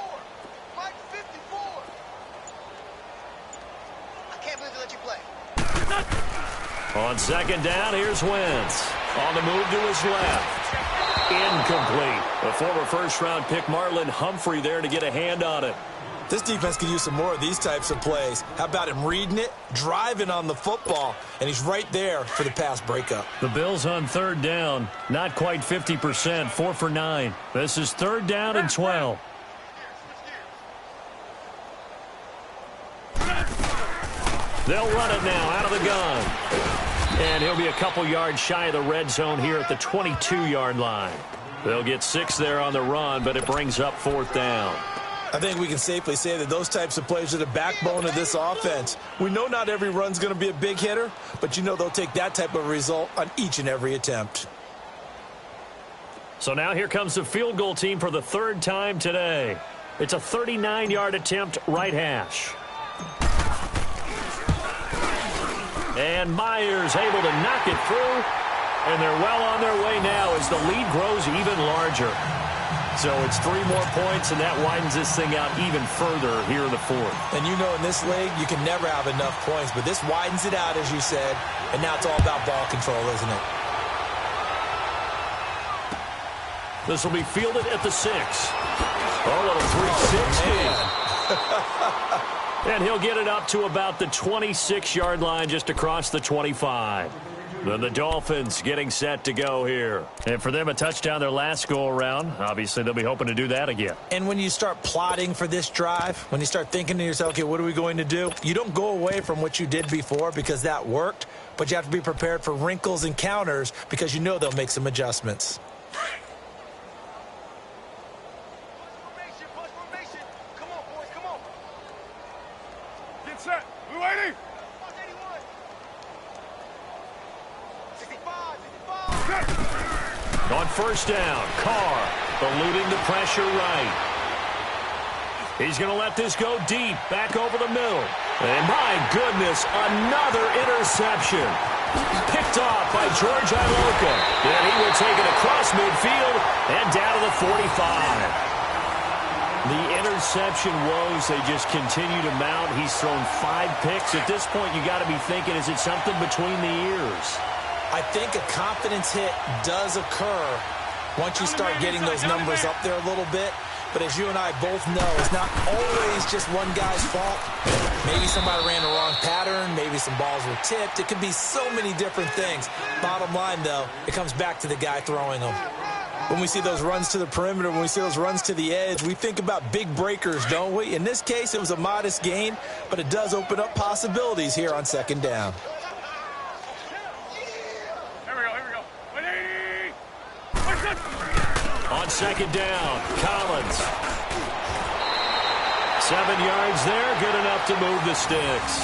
I can't believe they let you play. On second down, here's Wentz. On the move to his left. Incomplete. The former first-round pick Marlon Humphrey there to get a hand on it. This defense could use some more of these types of plays. How about him reading it, driving on the football, and he's right there for the pass breakup. The Bills on third down, not quite 50%, 4 for 9. This is 3rd down and 12. They'll run it now out of the gun. And he'll be a couple yards shy of the red zone here at the 22-yard line. They'll get 6 there on the run, but it brings up 4th down. I think we can safely say that those types of plays are the backbone of this offense. We know not every run's going to be a big hitter, but you know they'll take that type of result on each and every attempt. So now here comes the field goal team for the 3rd time today. It's a 39-yard attempt, right hash. And Myers able to knock it through. And they're well on their way now as the lead grows even larger. So it's 3 more points, and that widens this thing out even further here in the 4th. And you know in this league, you can never have enough points, but this widens it out, as you said, and now it's all about ball control, isn't it? This will be fielded at the 6. A little 360. And he'll get it up to about the 26-yard line just across the 25. Then the Dolphins getting set to go here. And for them, a touchdown their last go-around. Obviously, they'll be hoping to do that again. And when you start plotting for this drive, when you start thinking to yourself, okay, what are we going to do? You don't go away from what you did before because that worked, but you have to be prepared for wrinkles and counters because you know they'll make some adjustments. Come on, boys, come on. Get set. We waiting. 65. On first down, Carr eluding the pressure right. He's going to let this go deep, back over the middle. And my goodness, another interception. Picked off by George Iloka. And he will take it across midfield and down to the 45. The interception woes, they just continue to mount. He's thrown 5 picks. At this point, you got to be thinking, is it something between the ears? I think a confidence hit does occur once you start getting those numbers up there a little bit. But as you and I both know, it's not always just one guy's fault. Maybe somebody ran the wrong pattern. Maybe some balls were tipped. It could be so many different things. Bottom line, though, it comes back to the guy throwing them. When we see those runs to the perimeter, when we see those runs to the edge, we think about big breakers, don't we? In this case, it was a modest gain, but it does open up possibilities here on second down. Here we go. 180. On second down, Collins. 7 yards there, good enough to move the sticks.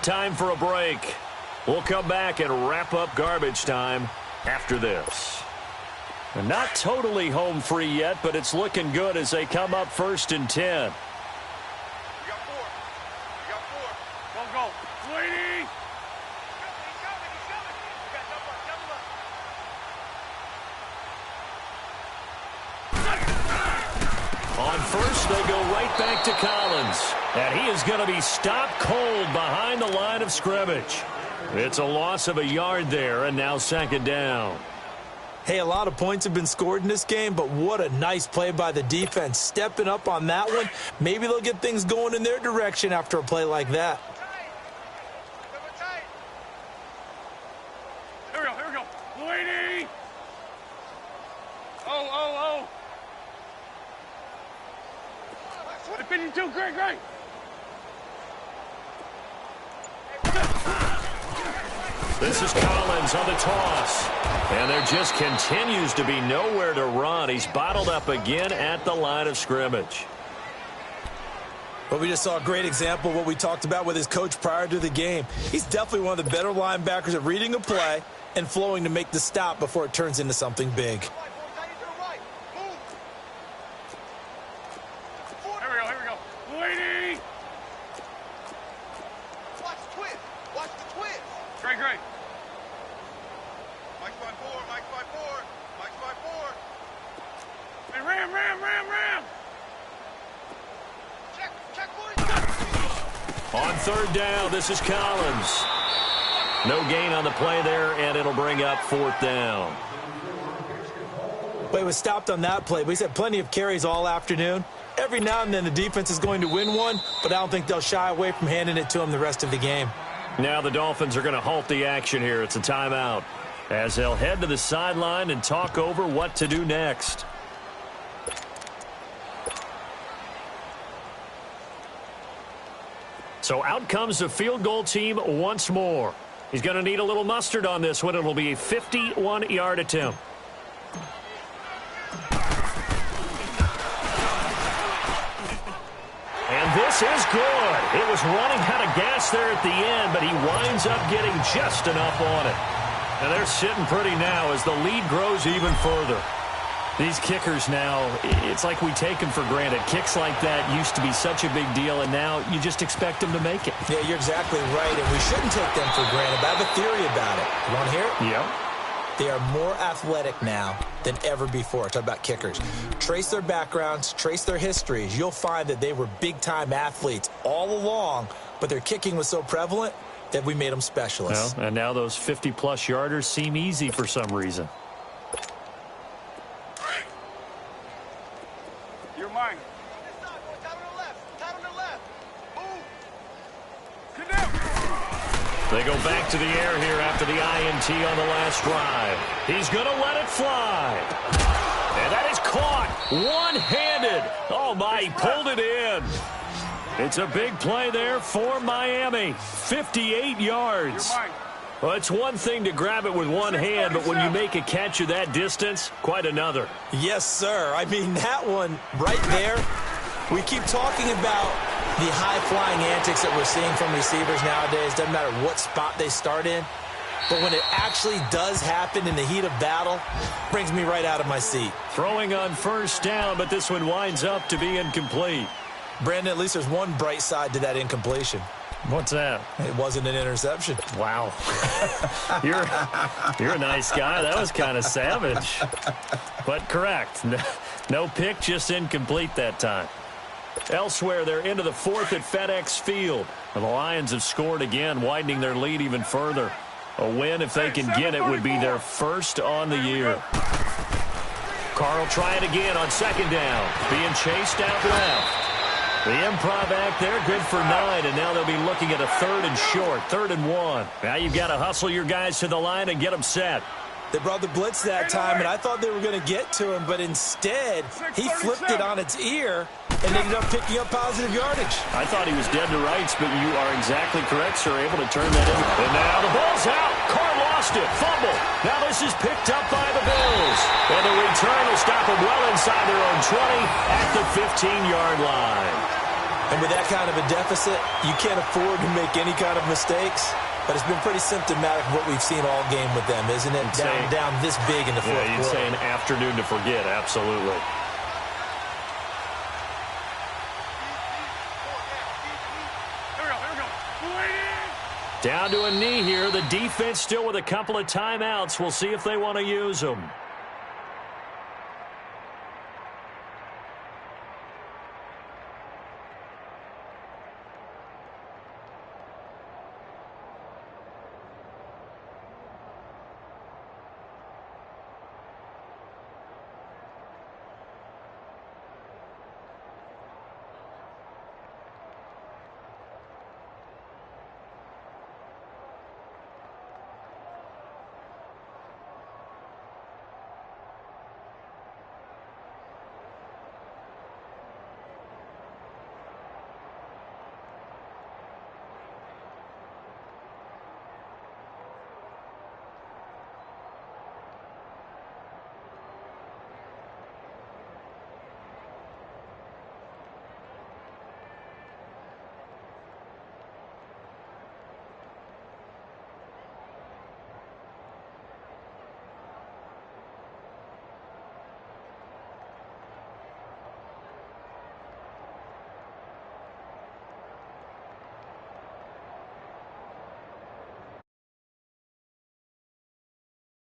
Time for a break. We'll come back and wrap up garbage time after this. And not totally home free yet, but it's looking good as they come up 1st and 10. We got 4. Go. Waiting. He's coming. We got double up. first, they go right back to Collins. And he is going to be stopped cold behind the line of scrimmage. It's a loss of a yard there, and now second down. Hey, a lot of points have been scored in this game, but what a nice play by the defense. Stepping up on that one. Maybe they'll get things going in their direction after a play like that. Here we go. Lady! Oh. 52, great. This is Collins on the toss. And there just continues to be nowhere to run. He's bottled up again at the line of scrimmage. But we just saw a great example of what we talked about with his coach prior to the game. He's definitely one of the better linebackers at reading a play and flowing to make the stop before it turns into something big. Here we go. Lady! Watch the twist. Great. Mike's by four. Hey, ram! Check, boys. On third down, this is Collins. No gain on the play there, and it'll bring up fourth down. But he was stopped on that play, but he's had plenty of carries all afternoon. Every now and then the defense is going to win one, but I don't think they'll shy away from handing it to him the rest of the game. Now the Dolphins are going to halt the action here. It's a timeout as they'll head to the sideline and talk over what to do next. So out comes the field goal team once more. He's going to need a little mustard on this one. It'll be a 51-yard attempt. And this is good. It was running out of gas there at the end, but he winds up getting just enough on it. And they're sitting pretty now as the lead grows even further. These kickers now, it's like we take them for granted. Kicks like that used to be such a big deal, and now you just expect them to make it. Yeah, you're exactly right, and we shouldn't take them for granted. But I have a theory about it. You want to hear it? Yep. They are more athletic now than ever before. Talk about kickers. Trace their backgrounds, trace their histories. You'll find that they were big-time athletes all along, but their kicking was so prevalent that we made them specialists. Well, and now those 50-plus yarders seem easy for some reason. You're mine. Tight on the left. Move. Get down. They go back to the air here after the INT on the last drive. He's going to let it fly. And that is caught one-handed. Oh, my, he pulled it in. It's a big play there for Miami. 58 yards. You're mine. Well, it's one thing to grab it with one hand, but when you make a catch of that distance, quite another. Yes, sir. I mean, that one right there, we keep talking about the high-flying antics that we're seeing from receivers nowadays. Doesn't matter what spot they start in. But when it actually does happen in the heat of battle, brings me right out of my seat. Throwing on first down, but this one winds up to be incomplete. Brandon, at least there's one bright side to that incompletion. What's that? It wasn't an interception. Wow. You're a nice guy. That was kind of savage. But correct. No pick, just incomplete that time. Elsewhere, they're into the fourth at FedEx Field. And the Lions have scored again, widening their lead even further. A win, if they can get it, would be their first on the year. Carl try it again on second down. Being chased out left. The improv act there, good for 9, and now they'll be looking at a third and short, 3rd and 1. Now you've got to hustle your guys to the line and get them set. They brought the blitz that time, and I thought they were going to get to him, but instead, he flipped it on its ear and ended up picking up positive yardage. I thought he was dead to rights, but you are exactly correct, sir, able to turn that in. And now the ball's out. Carr lost it. Fumble. Now this is picked up by the Bills. And the return will stop them well inside their own 20 at the 15-yard line. And with that kind of a deficit, you can't afford to make any kind of mistakes. But it's been pretty symptomatic of what we've seen all game with them, isn't it? Down this big in the fourth quarter. Yeah, you'd say an afternoon to forget, absolutely. Down to a knee here. The defense still with a couple of timeouts. We'll see if they want to use them.